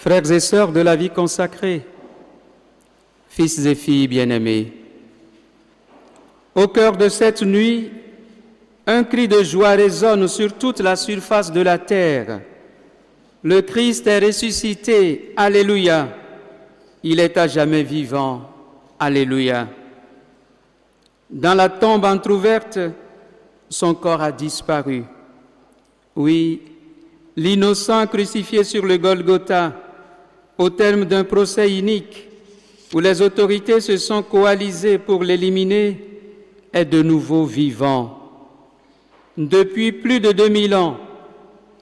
Frères et sœurs de la vie consacrée, fils et filles bien-aimés, au cœur de cette nuit, un cri de joie résonne sur toute la surface de la terre. Le Christ est ressuscité, Alléluia. Il est à jamais vivant, Alléluia. Dans la tombe entr'ouverte, son corps a disparu. Oui, l'innocent crucifié sur le Golgotha, au terme d'un procès inique, où les autorités se sont coalisées pour l'éliminer, est de nouveau vivant. Depuis plus de 2000 ans,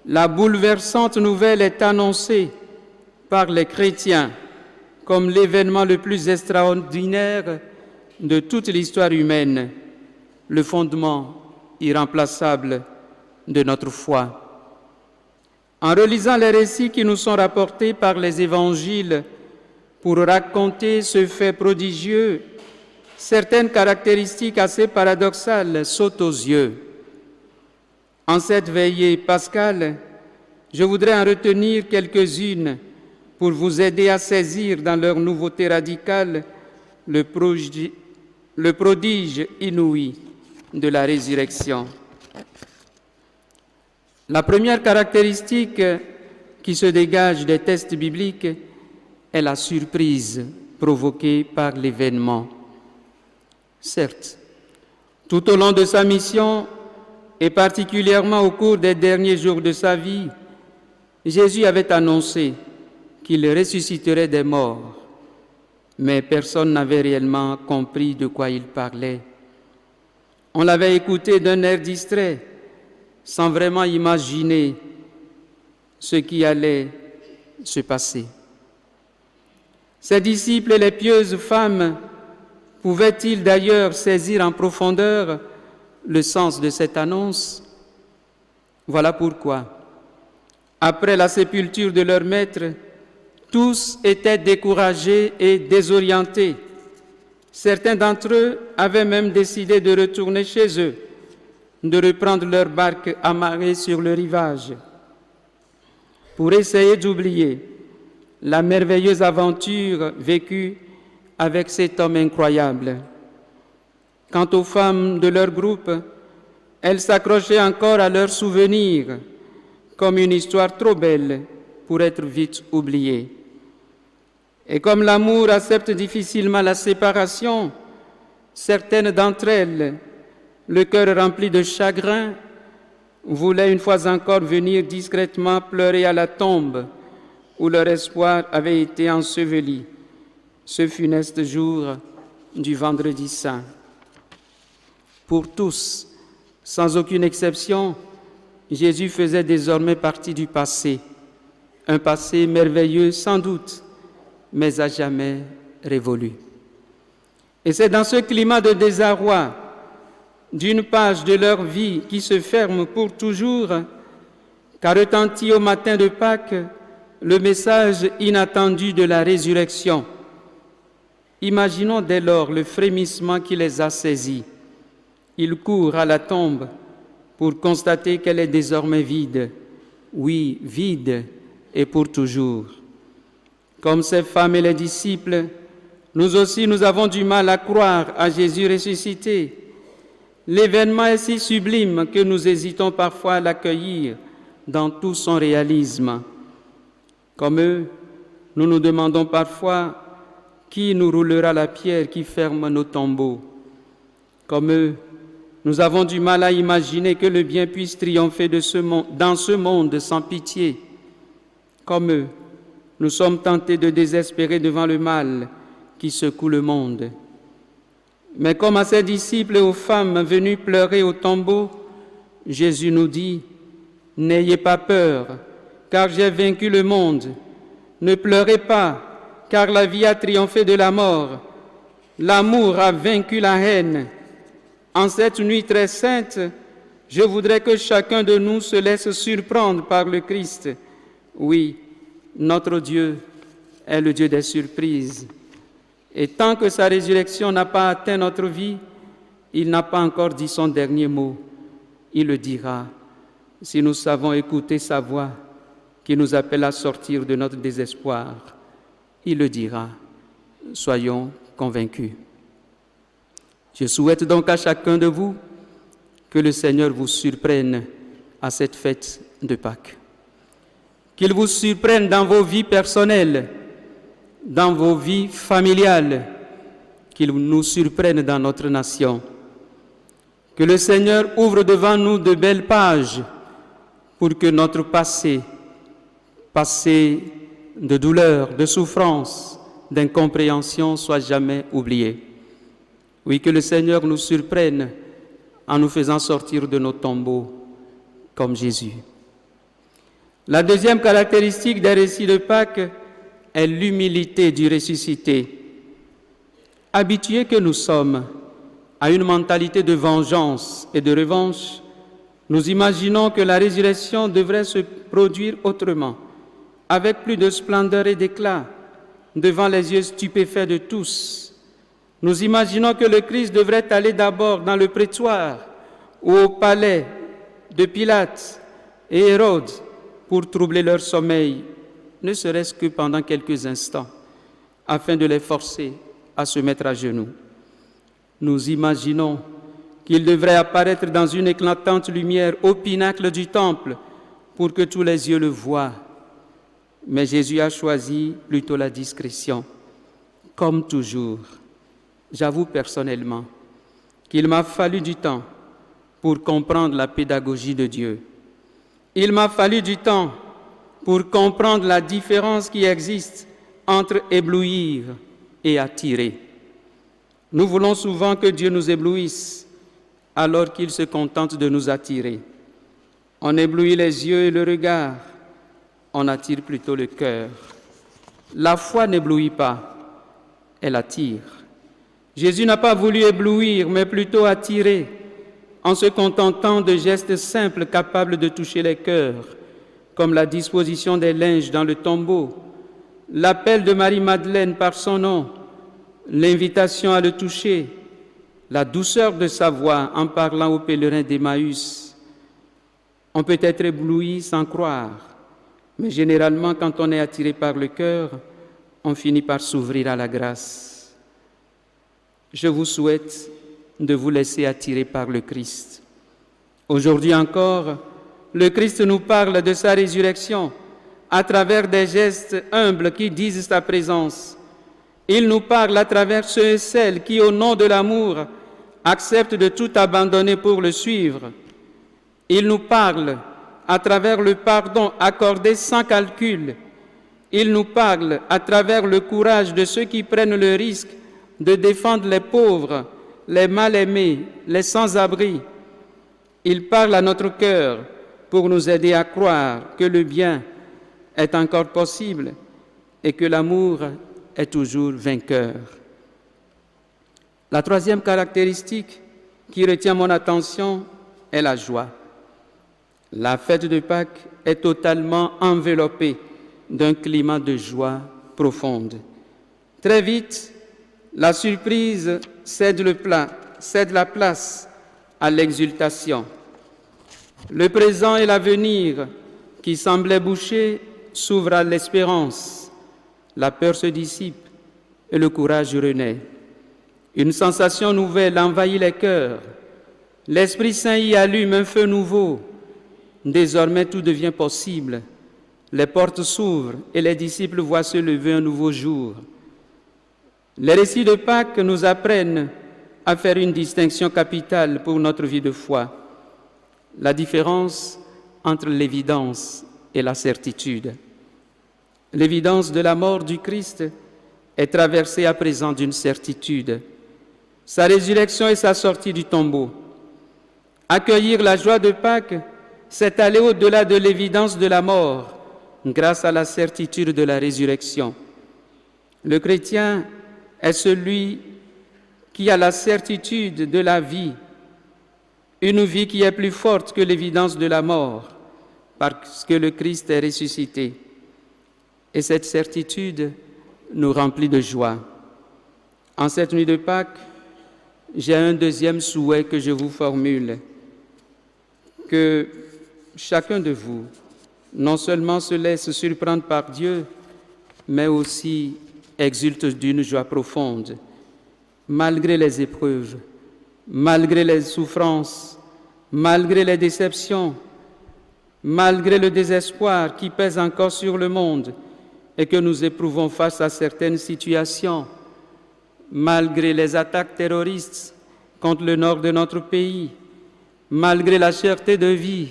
la bouleversante nouvelle est annoncée par les chrétiens comme l'événement le plus extraordinaire de toute l'histoire humaine, le fondement irremplaçable de notre foi. En relisant les récits qui nous sont rapportés par les évangiles pour raconter ce fait prodigieux, certaines caractéristiques assez paradoxales sautent aux yeux. En cette veillée pascale, je voudrais en retenir quelques-unes pour vous aider à saisir dans leur nouveauté radicale le prodige inouï de la résurrection. La première caractéristique qui se dégage des textes bibliques est la surprise provoquée par l'événement. Certes, tout au long de sa mission, et particulièrement au cours des derniers jours de sa vie, Jésus avait annoncé qu'il ressusciterait des morts, mais personne n'avait réellement compris de quoi il parlait. On l'avait écouté d'un air distrait, sans vraiment imaginer ce qui allait se passer. Ses disciples et les pieuses femmes pouvaient-ils d'ailleurs saisir en profondeur le sens de cette annonce? Voilà pourquoi, après la sépulture de leur maître, tous étaient découragés et désorientés. Certains d'entre eux avaient même décidé de retourner chez eux, de reprendre leur barque amarrée sur le rivage, pour essayer d'oublier la merveilleuse aventure vécue avec cet homme incroyable. Quant aux femmes de leur groupe, elles s'accrochaient encore à leurs souvenirs, comme une histoire trop belle pour être vite oubliée. Et comme l'amour accepte difficilement la séparation, certaines d'entre elles, le cœur rempli de chagrin, voulaient une fois encore venir discrètement pleurer à la tombe où leur espoir avait été enseveli ce funeste jour du Vendredi Saint. Pour tous, sans aucune exception, Jésus faisait désormais partie du passé, un passé merveilleux sans doute, mais à jamais révolu. Et c'est dans ce climat de désarroi, d'une page de leur vie qui se ferme pour toujours, qu'a retenti au matin de Pâques le message inattendu de la résurrection. Imaginons dès lors le frémissement qui les a saisis. Ils courent à la tombe pour constater qu'elle est désormais vide. Oui, vide et pour toujours. Comme ces femmes et les disciples, nous aussi nous avons du mal à croire à Jésus ressuscité. L'événement est si sublime que nous hésitons parfois à l'accueillir dans tout son réalisme. Comme eux, nous nous demandons parfois qui nous roulera la pierre qui ferme nos tombeaux. Comme eux, nous avons du mal à imaginer que le bien puisse triompher dans ce monde sans pitié. Comme eux, nous sommes tentés de désespérer devant le mal qui secoue le monde. Mais comme à ses disciples et aux femmes venues pleurer au tombeau, Jésus nous dit « N'ayez pas peur, car j'ai vaincu le monde. Ne pleurez pas, car la vie a triomphé de la mort. L'amour a vaincu la haine. » En cette nuit très sainte, je voudrais que chacun de nous se laisse surprendre par le Christ. Oui, notre Dieu est le Dieu des surprises. Et tant que sa résurrection n'a pas atteint notre vie, il n'a pas encore dit son dernier mot. Il le dira si nous savons écouter sa voix qui nous appelle à sortir de notre désespoir. Il le dira. Soyons convaincus. Je souhaite donc à chacun de vous que le Seigneur vous surprenne à cette fête de Pâques. Qu'il vous surprenne dans vos vies personnelles, dans vos vies familiales, qu'il nous surprenne dans notre nation. Que le Seigneur ouvre devant nous de belles pages pour que notre passé de douleur, de souffrance, d'incompréhension soit jamais oublié. Oui, que le Seigneur nous surprenne en nous faisant sortir de nos tombeaux comme Jésus. La deuxième caractéristique des récits de Pâques est l'humilité du ressuscité. Habitués que nous sommes à une mentalité de vengeance et de revanche, nous imaginons que la résurrection devrait se produire autrement, avec plus de splendeur et d'éclat, devant les yeux stupéfaits de tous. Nous imaginons que le Christ devrait aller d'abord dans le prétoire ou au palais de Pilate et Hérode pour troubler leur sommeil, ne serait-ce que pendant quelques instants, afin de les forcer à se mettre à genoux. Nous imaginons qu'il devrait apparaître dans une éclatante lumière au pinacle du temple pour que tous les yeux le voient. Mais Jésus a choisi plutôt la discrétion. Comme toujours, j'avoue personnellement qu'il m'a fallu du temps pour comprendre la pédagogie de Dieu. Il m'a fallu du temps pour comprendre la différence qui existe entre éblouir et attirer. Nous voulons souvent que Dieu nous éblouisse alors qu'il se contente de nous attirer. On éblouit les yeux et le regard, on attire plutôt le cœur. La foi n'éblouit pas, elle attire. Jésus n'a pas voulu éblouir, mais plutôt attirer, en se contentant de gestes simples capables de toucher les cœurs, comme la disposition des linges dans le tombeau, l'appel de Marie-Madeleine par son nom, l'invitation à le toucher, la douceur de sa voix en parlant aux pèlerins d'Emmaüs. On peut être ébloui sans croire, mais généralement, quand on est attiré par le cœur, on finit par s'ouvrir à la grâce. Je vous souhaite de vous laisser attirer par le Christ. Aujourd'hui encore, le Christ nous parle de sa résurrection à travers des gestes humbles qui disent sa présence. Il nous parle à travers ceux et celles qui, au nom de l'amour, acceptent de tout abandonner pour le suivre. Il nous parle à travers le pardon accordé sans calcul. Il nous parle à travers le courage de ceux qui prennent le risque de défendre les pauvres, les mal-aimés, les sans-abri. Il parle à notre cœur pour nous aider à croire que le bien est encore possible et que l'amour est toujours vainqueur. La troisième caractéristique qui retient mon attention est la joie. La fête de Pâques est totalement enveloppée d'un climat de joie profonde. Très vite, la surprise cède la place à l'exultation. Le présent et l'avenir qui semblaient bouchés s'ouvrent à l'espérance. La peur se dissipe et le courage renaît. Une sensation nouvelle envahit les cœurs. L'Esprit Saint y allume un feu nouveau. Désormais, tout devient possible. Les portes s'ouvrent et les disciples voient se lever un nouveau jour. Les récits de Pâques nous apprennent à faire une distinction capitale pour notre vie de foi. La différence entre l'évidence et la certitude. L'évidence de la mort du Christ est traversée à présent d'une certitude. Sa résurrection et sa sortie du tombeau. Accueillir la joie de Pâques, c'est aller au-delà de l'évidence de la mort, grâce à la certitude de la résurrection. Le chrétien est celui qui a la certitude de la vie, une vie qui est plus forte que l'évidence de la mort, parce que le Christ est ressuscité. Et cette certitude nous remplit de joie. En cette nuit de Pâques, j'ai un deuxième souhait que je vous formule, que chacun de vous non seulement se laisse surprendre par Dieu, mais aussi exulte d'une joie profonde, malgré les épreuves, malgré les souffrances, malgré les déceptions, malgré le désespoir qui pèse encore sur le monde et que nous éprouvons face à certaines situations, malgré les attaques terroristes contre le nord de notre pays, malgré la cherté de vie,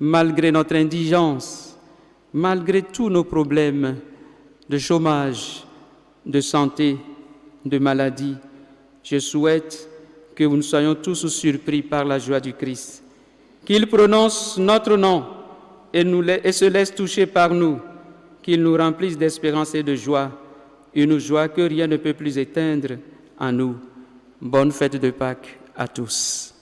malgré notre indigence, malgré tous nos problèmes de chômage, de santé, de maladie, je souhaite que nous soyons tous surpris par la joie du Christ, qu'il prononce notre nom et se laisse toucher par nous, qu'il nous remplisse d'espérance et de joie, une joie que rien ne peut plus éteindre en nous. Bonne fête de Pâques à tous.